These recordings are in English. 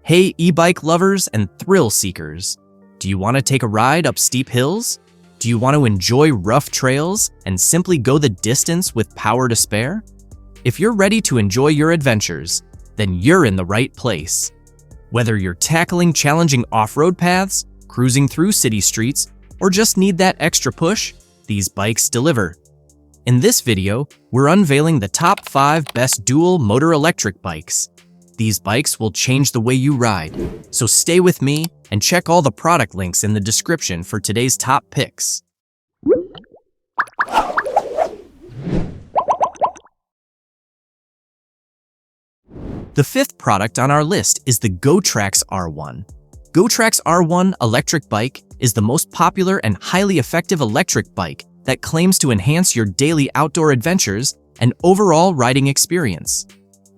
Hey e-bike lovers and thrill seekers, do you want to take a ride up steep hills? Do you want to enjoy rough trails and simply go the distance with power to spare? If you're ready to enjoy your adventures, then you're in the right place. Whether you're tackling challenging off-road paths, cruising through city streets, or just need that extra push, these bikes deliver. In this video, we're unveiling the top 5 best dual motor electric bikes. These bikes will change the way you ride, so stay with me and check all the product links in the description for today's top picks. The 5th product on our list is the Gotrax R1. Gotrax R1 electric bike is the most popular and highly effective electric bike that claims to enhance your daily outdoor adventures and overall riding experience.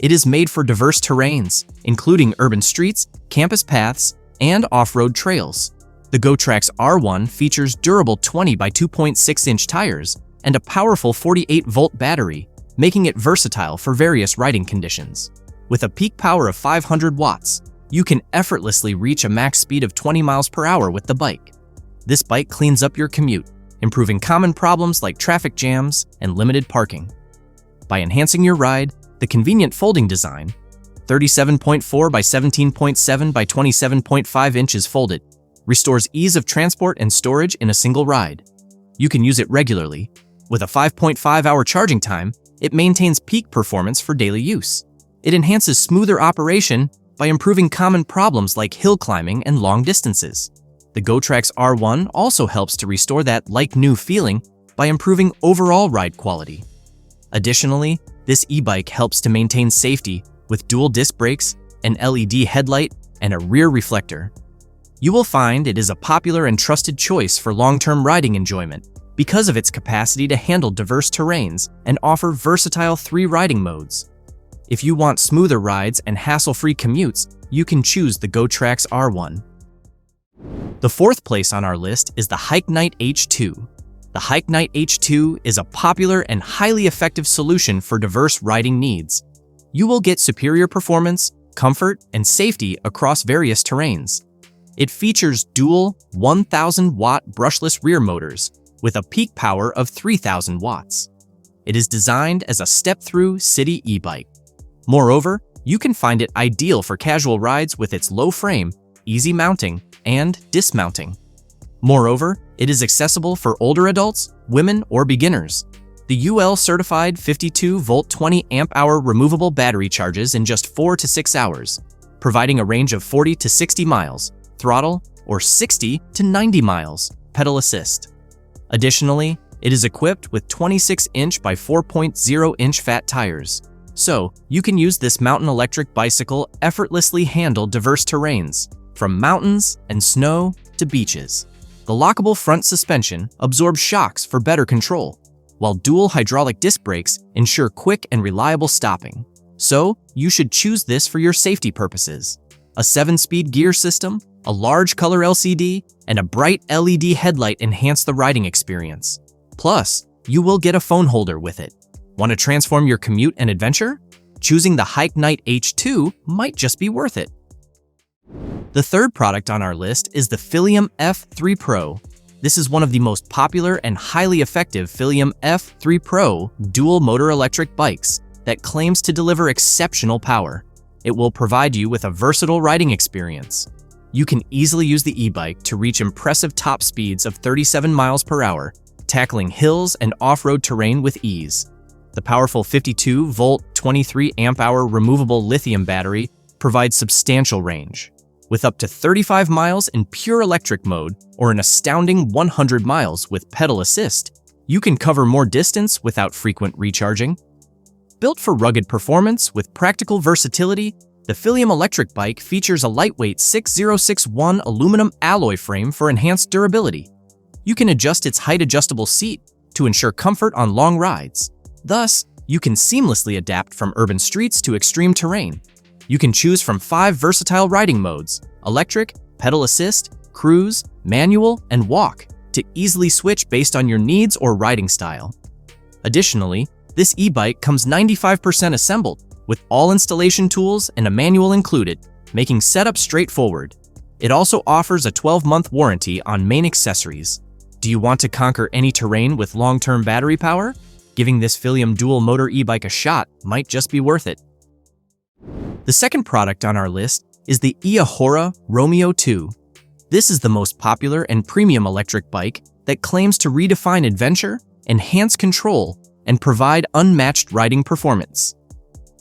It is made for diverse terrains, including urban streets, campus paths, and off-road trails. The Gotrax R1 features durable 20 by 2.6-inch tires and a powerful 48-volt battery, making it versatile for various riding conditions. With a peak power of 500 watts, you can effortlessly reach a max speed of 20 miles per hour with the bike. This bike cleans up your commute, improving common problems like traffic jams and limited parking. By enhancing your ride, the convenient folding design, 37.4 by 17.7 by 27.5 inches folded, restores ease of transport and storage in a single ride. You can use it regularly. With a 5.5-hour charging time, it maintains peak performance for daily use. It enhances smoother operation by improving common problems like hill climbing and long distances. The Gotrax R1 also helps to restore that like-new feeling by improving overall ride quality. Additionally, this e-bike helps to maintain safety with dual disc brakes, an LED headlight, and a rear reflector. You will find it is a popular and trusted choice for long-term riding enjoyment because of its capacity to handle diverse terrains and offer versatile 3 riding modes. If you want smoother rides and hassle-free commutes, you can choose the Gotrax R1. The 4th place on our list is the HiKNiGHT H2. The HiKNiGHT H2 is a popular and highly effective solution for diverse riding needs. You will get superior performance, comfort, and safety across various terrains. It features dual 1,000-watt brushless rear motors with a peak power of 3,000 watts. It is designed as a step-through city e-bike. Moreover, you can find it ideal for casual rides with its low frame, easy mounting, and dismounting. Moreover, it is accessible for older adults, women, or beginners. The UL-certified 52-volt 20-amp-hour removable battery charges in just 4 to 6 hours, providing a range of 40 to 60 miles, throttle, or 60 to 90 miles, pedal assist. Additionally, it is equipped with 26-inch by 4.0-inch fat tires, so you can use this mountain electric bicycle effortlessly handle diverse terrains, from mountains and snow to beaches. The lockable front suspension absorbs shocks for better control, while dual hydraulic disc brakes ensure quick and reliable stopping. So, you should choose this for your safety purposes. A 7-speed gear system, a large color LCD, and a bright LED headlight enhance the riding experience. Plus, you will get a phone holder with it. Want to transform your commute and adventure? Choosing the HiKNiGHT H2 might just be worth it. The 3rd product on our list is the Filium F3 Pro. This is one of the most popular and highly effective Filium F3 Pro dual motor electric bikes that claims to deliver exceptional power. It will provide you with a versatile riding experience. You can easily use the e-bike to reach impressive top speeds of 37 miles per hour, tackling hills and off-road terrain with ease. The powerful 52-volt 23-amp-hour removable lithium battery provides substantial range. With up to 35 miles in pure electric mode or an astounding 100 miles with pedal assist, you can cover more distance without frequent recharging. Built for rugged performance with practical versatility, the Filium electric bike features a lightweight 6061 aluminum alloy frame for enhanced durability. You can adjust its height-adjustable seat to ensure comfort on long rides. Thus, you can seamlessly adapt from urban streets to extreme terrain. You can choose from 5 versatile riding modes: electric, pedal assist, cruise, manual, and walk, to easily switch based on your needs or riding style. Additionally, this e-bike comes 95% assembled, with all installation tools and a manual included, making setup straightforward. It also offers a 12-month warranty on main accessories. Do you want to conquer any terrain with long-term battery power? Giving this Filium dual-motor e-bike a shot might just be worth it. The second product on our list is the Eahora Romeo 2. This is the most popular and premium electric bike that claims to redefine adventure, enhance control, and provide unmatched riding performance.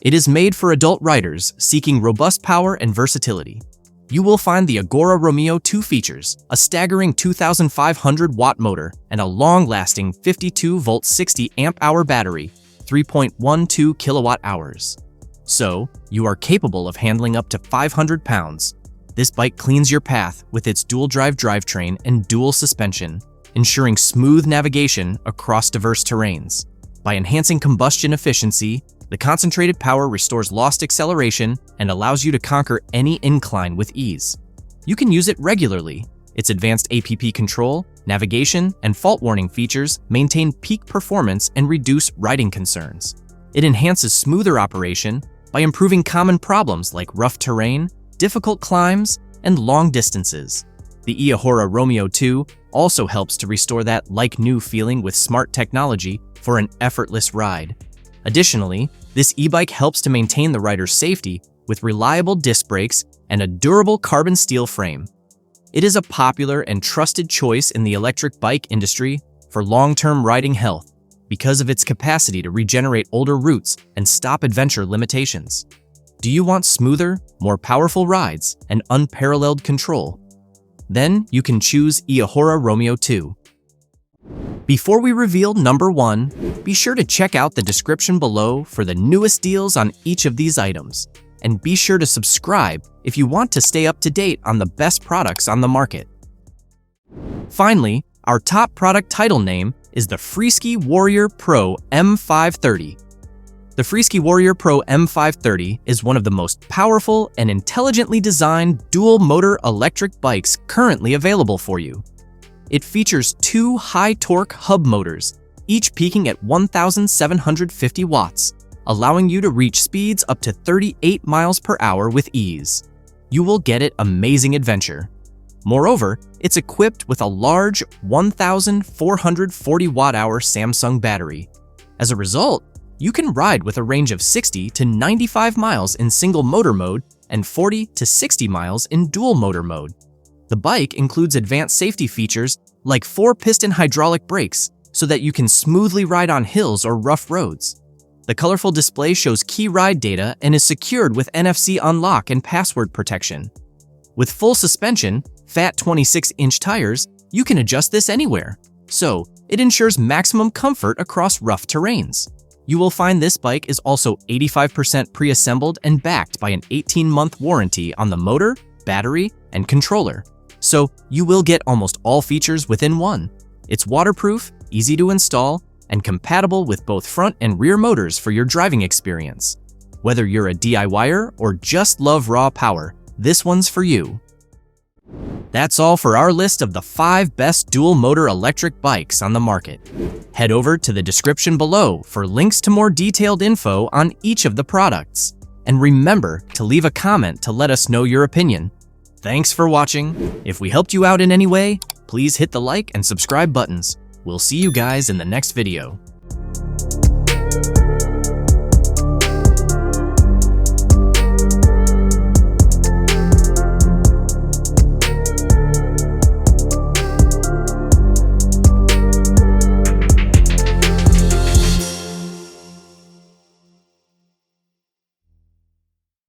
It is made for adult riders seeking robust power and versatility. You will find the Eahora Romeo 2 features a staggering 2,500-watt motor and a long-lasting 52-volt 60-amp-hour battery, 3.12 kilowatt-hours. So, you are capable of handling up to 500 pounds. This bike cleans your path with its dual-drive drivetrain and dual suspension, ensuring smooth navigation across diverse terrains. By enhancing combustion efficiency, the concentrated power restores lost acceleration and allows you to conquer any incline with ease. You can use it regularly. Its advanced APP control, navigation, and fault warning features maintain peak performance and reduce riding concerns. It enhances smoother operation by improving common problems like rough terrain, difficult climbs, and long distances. The Eahora Romeo 2 also helps to restore that like-new feeling with smart technology for an effortless ride. Additionally, this e-bike helps to maintain the rider's safety with reliable disc brakes and a durable carbon steel frame. It is a popular and trusted choice in the electric bike industry for long-term riding health because of its capacity to regenerate older routes and stop adventure limitations. Do you want smoother, more powerful rides and unparalleled control? Then you can choose Eahora Romeo 2. Before we reveal number 1, be sure to check out the description below for the newest deals on each of these items. And be sure to subscribe if you want to stay up to date on the best products on the market. Finally, our top product title name is the Freesky Warrior Pro M530. The Freesky Warrior Pro M530 is one of the most powerful and intelligently designed dual-motor electric bikes currently available for you. It features 2 high-torque hub motors, each peaking at 1,750 watts, allowing you to reach speeds up to 38 miles per hour with ease. You will get it amazing adventure. Moreover, it's equipped with a large 1,440 watt-hour Samsung battery. As a result, you can ride with a range of 60 to 95 miles in single motor mode and 40 to 60 miles in dual motor mode. The bike includes advanced safety features like 4-piston hydraulic brakes so that you can smoothly ride on hills or rough roads. The colorful display shows key ride data and is secured with NFC unlock and password protection. With full suspension, fat 26-inch tires, you can adjust this anywhere, so it ensures maximum comfort across rough terrains. You will find this bike is also 85% pre-assembled and backed by an 18-month warranty on the motor, battery, and controller. So you will get almost all features within one. It's waterproof, easy to install, and compatible with both front and rear motors for your driving experience. Whether you're a DIYer or just love raw power, this one's for you. That's all for our list of the 5 best dual-motor electric bikes on the market. Head over to the description below for links to more detailed info on each of the products. And remember to leave a comment to let us know your opinion. Thanks for watching. If we helped you out in any way, please hit the like and subscribe buttons. We'll see you guys in the next video.